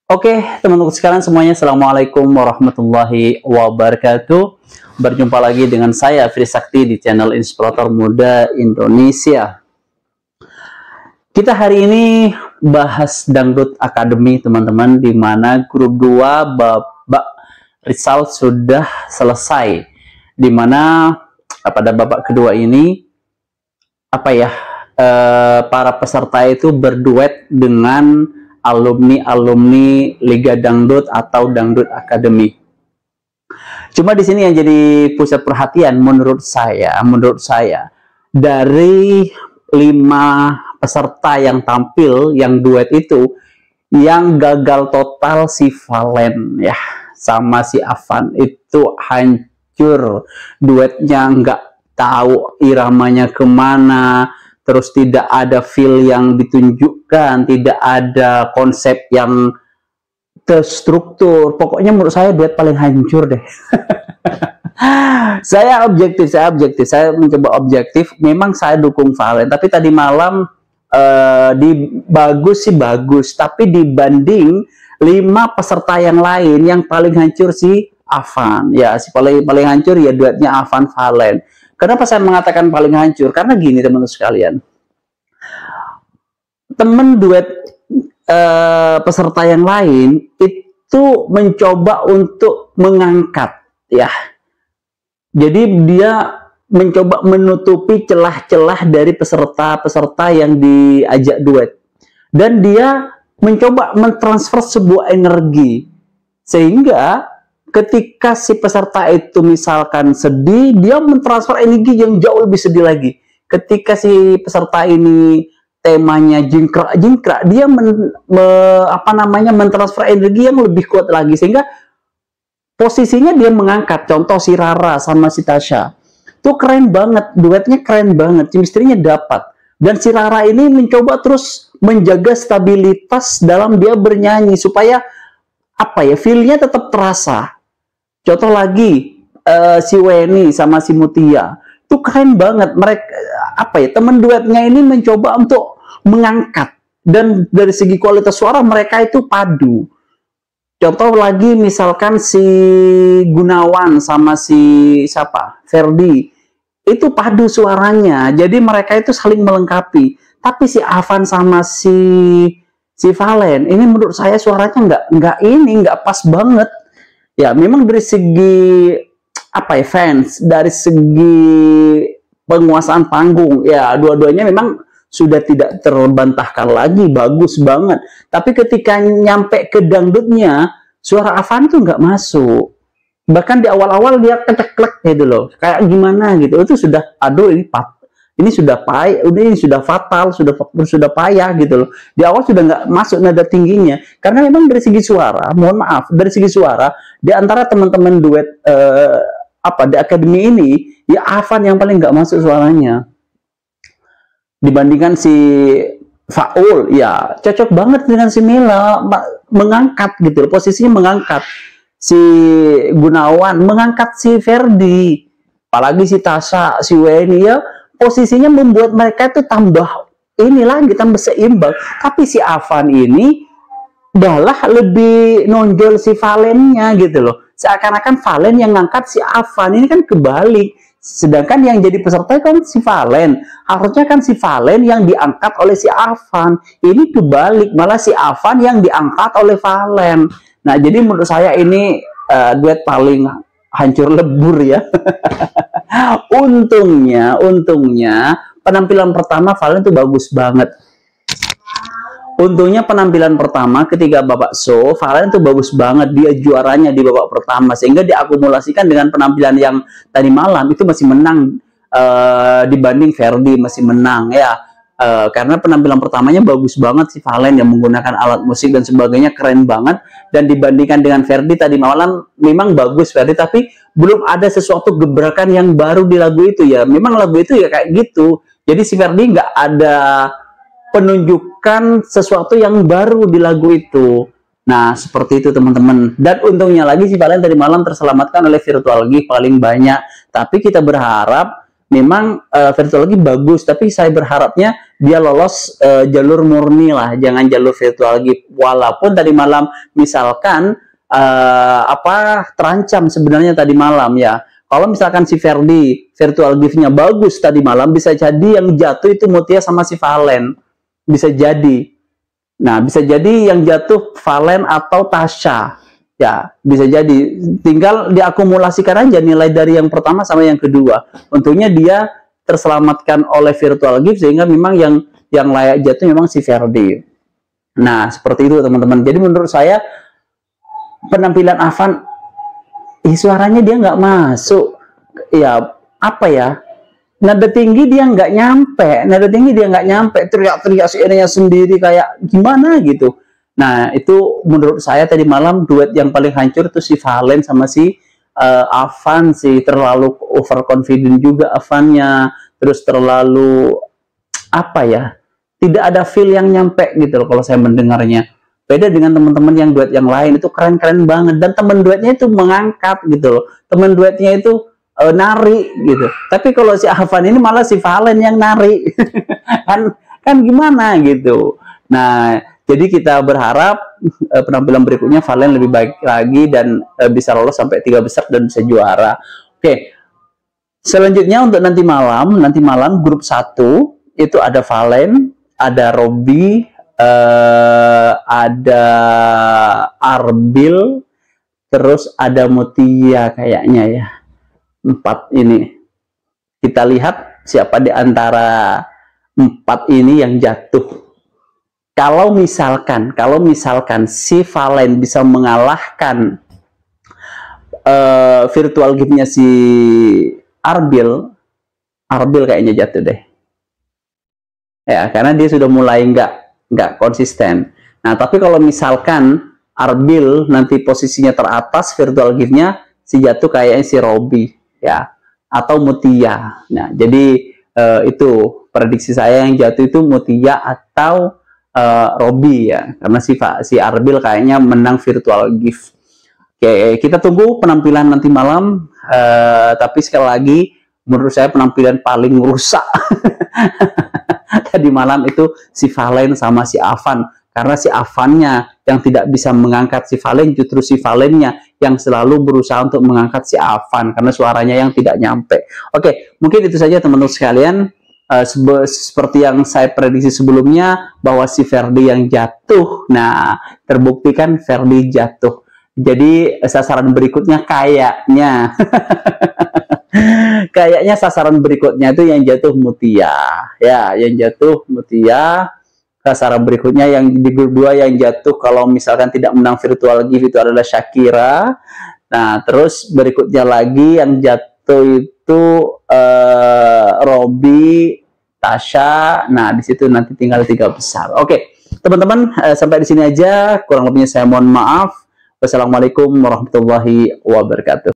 Oke, teman-teman sekalian semuanya, Assalamualaikum warahmatullahi wabarakatuh. Berjumpa lagi dengan saya, Fitri Sakti, di channel Inspirator Muda Indonesia. Kita hari ini bahas Dangdut Academy, teman-teman, di mana grup 2 babak result sudah selesai. Di mana pada babak kedua ini, para peserta itu berduet dengan alumni Liga Dangdut atau Dangdut Academy. Cuma di sini yang jadi pusat perhatian menurut saya dari 5 peserta yang tampil yang duet itu, yang gagal total si Valen ya sama si Afan. Itu hancur duetnya, nggak tahu iramanya kemana, terus tidak ada feel yang ditunjukkan, tidak ada konsep yang terstruktur. Pokoknya menurut saya duet paling hancur deh. Saya objektif, saya mencoba objektif. Memang saya dukung Valen, tapi tadi malam bagus, tapi dibanding 5 peserta yang lain, yang paling hancur si Afan. Ya, si paling hancur ya duetnya Afan Valen. Kenapa saya mengatakan paling hancur? Karena gini teman-teman sekalian, temen duet peserta yang lain itu mencoba untuk mengangkat ya. Jadi dia mencoba menutupi celah-celah dari peserta-peserta yang diajak duet. Dan dia mencoba mentransfer sebuah energi. Sehingga ketika si peserta itu misalkan sedih, dia mentransfer energi yang jauh lebih sedih lagi. Ketika si peserta ini temanya jingkrak, dia mentransfer energi yang lebih kuat lagi, sehingga posisinya dia mengangkat. Contoh si Rara sama si Tasya, itu keren banget, duetnya keren banget, chemistry-nya dapat. Dan si Rara ini mencoba terus menjaga stabilitas dalam dia bernyanyi supaya feel-nya tetap terasa. Contoh lagi si Weni sama si Mutia, itu keren banget. Mereka teman duetnya ini mencoba untuk mengangkat, dan dari segi kualitas suara mereka itu padu. Contoh lagi misalkan si Gunawan sama si Ferdi, itu padu suaranya. Jadi mereka itu saling melengkapi. Tapi si Afan sama si Valen ini menurut saya suaranya nggak pas banget. Ya, memang dari segi fans, dari segi penguasaan panggung, ya dua-duanya memang sudah tidak terbantahkan lagi, bagus banget. Tapi ketika nyampe ke dangdutnya, suara Afan itu nggak masuk. Bahkan di awal-awal dia keceklek gitu loh, kayak gimana gitu. Itu sudah, aduh ini sudah payah, ini sudah fatal, sudah payah gitu loh. Di awal sudah nggak masuk nada tingginya, karena memang dari segi suara, mohon maaf, dari segi suara di antara teman-teman duet di Academy ini, ya Afan yang paling nggak masuk suaranya. Dibandingkan si Faul, ya cocok banget dengan si Mila, mengangkat gitu loh, posisinya mengangkat. Si Gunawan mengangkat si Ferdi, apalagi si Tasya, si Weni, ya posisinya membuat mereka itu tambah seimbang. Tapi si Afan ini malah lebih nonjol si Valennya gitu loh. Seakan-akan Valen yang ngangkat si Afan, ini kan kebalik. Sedangkan yang jadi peserta kan si Valen. Harusnya kan si Valen yang diangkat oleh si Afan. Ini kebalik, malah si Afan yang diangkat oleh Valen. Nah, jadi menurut saya ini duet paling hancur lebur ya. Untungnya penampilan pertama Valen itu bagus banget. Untungnya penampilan pertama ketika babak show, Valen itu bagus banget. Dia juaranya di babak pertama, sehingga diakumulasikan dengan penampilan yang tadi malam itu masih menang dibanding Ferdi, masih menang ya. Karena penampilan pertamanya bagus banget si Valen, yang menggunakan alat musik dan sebagainya keren banget. Dan dibandingkan dengan Ferdi tadi malam, memang bagus Ferdi, tapi belum ada sesuatu gebrakan yang baru di lagu itu ya. Memang lagu itu ya kayak gitu. Jadi si Ferdi nggak ada penunjukan sesuatu yang baru di lagu itu. Nah, seperti itu teman-teman. Dan untungnya lagi si Valen tadi malam terselamatkan oleh Virtual Gift paling banyak. Tapi kita berharap memang Virtual Gift bagus, tapi saya berharapnya dia lolos jalur murni lah, jangan jalur virtual gift. Walaupun tadi malam misalkan terancam sebenarnya tadi malam ya. Kalau misalkan si Ferdi virtual gift-nya bagus tadi malam, bisa jadi yang jatuh itu Mutia sama si Valen. Bisa jadi. Nah, bisa jadi yang jatuh Valen atau Tasya. Ya, bisa jadi. Tinggal diakumulasikan aja nilai dari yang pertama sama yang kedua. Untungnya dia terselamatkan oleh virtual gift, sehingga memang yang layak jatuh memang si Ferdi. Nah, seperti itu teman-teman. Jadi menurut saya penampilan Afan, suaranya dia nggak masuk. Ya, apa ya? Nada tinggi dia nggak nyampe. Teriak-teriak seenaknya sendiri kayak gimana gitu. Nah, itu menurut saya tadi malam duet yang paling hancur itu si Valen sama si Afan sih. Terlalu overconfident juga Afannya, terus terlalu tidak ada feel yang nyampe gitu loh kalau saya mendengarnya. Beda dengan teman-teman yang duet yang lain, itu keren-keren banget, dan teman duetnya itu mengangkat gitu loh, teman duetnya itu nari gitu. Tapi kalau si Afan ini malah si Valen yang nari. kan gimana gitu. Nah, jadi kita berharap penampilan berikutnya Valen lebih baik lagi dan bisa lolos sampai 3 besar dan bisa juara. Oke. Selanjutnya untuk nanti malam grup 1 itu ada Valen, ada Robby, ada Arbil, terus ada Mutia kayaknya ya. 4 ini. Kita lihat siapa di antara 4 ini yang jatuh. Kalau misalkan si Valen bisa mengalahkan virtual gift-nya si Arbil kayaknya jatuh deh. Ya, karena dia sudah mulai nggak konsisten. Nah, tapi kalau misalkan Arbil nanti posisinya teratas virtual gift-nya, si jatuh kayaknya si Robby ya, atau Mutia. Nah, jadi itu prediksi saya, yang jatuh itu Mutia atau Robby ya, karena si Arbil kayaknya menang virtual gift. Oke, kita tunggu penampilan nanti malam. Tapi sekali lagi, menurut saya penampilan paling rusak tadi malam itu si Valen sama si Afan, karena si Afannya yang tidak bisa mengangkat si Valen, justru si Valennya yang selalu berusaha untuk mengangkat si Afan karena suaranya yang tidak nyampe. Oke, mungkin itu saja teman-teman sekalian. Seperti yang saya prediksi sebelumnya bahwa si Ferdi yang jatuh. Nah, terbuktikan Ferdi jatuh. Jadi sasaran berikutnya kayaknya sasaran berikutnya itu yang jatuh Mutia. Ya, yang jatuh Mutia. Sasaran berikutnya yang di grup 2 yang jatuh kalau misalkan tidak menang virtual gift itu adalah Shakira. Nah, terus berikutnya lagi yang jatuh itu Robby, Tasya. Nah, di situ nanti tinggal 3 besar. Oke, teman-teman, sampai di sini aja. Kurang lebihnya saya mohon maaf. Wassalamualaikum warahmatullahi wabarakatuh.